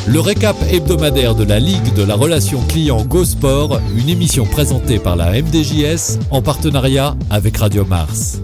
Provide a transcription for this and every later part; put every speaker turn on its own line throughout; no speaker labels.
Le récap hebdomadaire de la Ligue de la relation client GoSport, une émission présentée par la MDJS en partenariat avec Radio Mars.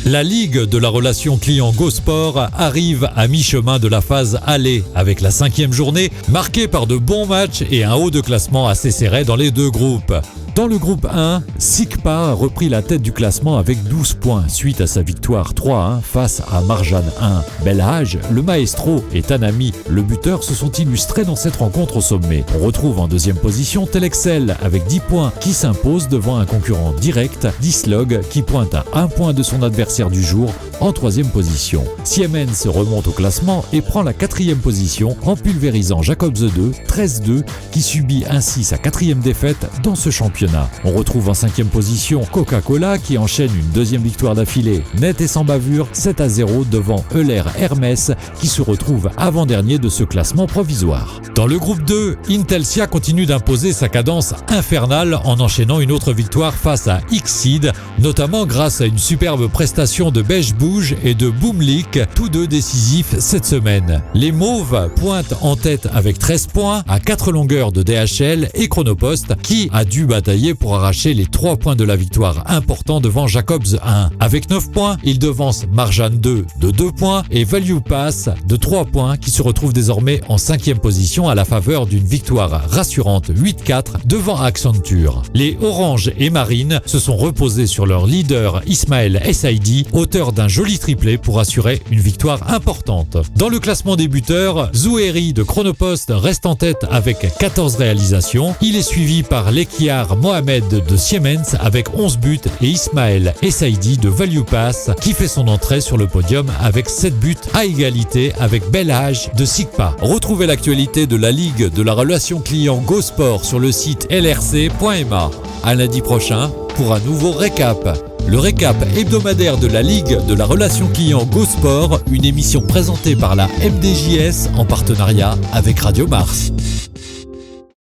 La Ligue de la relation client GoSport arrive à mi-chemin de la phase aller avec la 5e journée marquée par de bons matchs et un haut de classement assez serré dans les deux groupes. Dans le groupe 1, Sikpa a repris la tête du classement avec 12 points suite à sa victoire 3-1 face à Marjan 1. Belhaj, le maestro et Tanami, le buteur, se sont illustrés dans cette rencontre au sommet. On retrouve en deuxième position Telexel avec 10 points qui s'impose devant un concurrent direct, Dislog, qui pointe à 1 point de son adversaire du jour en 3e position. Siemens remonte au classement et prend la 4e position en pulvérisant Jacobs 2, 13-2, qui subit ainsi sa 4e défaite dans ce championnat. On retrouve en 5e position Coca-Cola qui enchaîne une 2e victoire d'affilée, nette et sans bavure, 7-0 devant Euler Hermès qui se retrouve avant-dernier de ce classement provisoire. Dans le groupe 2, Intelsia continue d'imposer sa cadence infernale en enchaînant une autre victoire face à Xseed, notamment grâce à une superbe prestation de Beige Bouge et de Boomlik, tous deux décisifs cette semaine. Les Mauves pointent en tête avec 13 points à 4 longueurs de DHL et Chronopost qui a dû batailler pour arracher les 3 points de la victoire important devant Jacobs 1. Avec 9 points, il devance Marjan 2 de 2 points et Value Pass de 3 points qui se retrouve désormais en 5e position à la faveur d'une victoire rassurante 8-4 devant Accenture. Les Orange et Marine se sont reposés sur leur leader Ismaël Saidi, auteur d'un joli triplé pour assurer une victoire importante. Dans le classement des buteurs, Zouheri de Chronopost reste en tête avec 14 réalisations. Il est suivi par Lekiar Mohamed de Siemens avec 11 buts et Ismaël Saidi de Value Pass qui fait son entrée sur le podium avec 7 buts à égalité avec Belhaj de Sikpa. Retrouvez l'actualité de la Ligue de la relation client GoSport sur le site lrc.ma. À lundi prochain pour un nouveau récap. Le récap hebdomadaire de la Ligue de la relation client GoSport, une émission présentée par la MDJS en partenariat avec Radio Mars.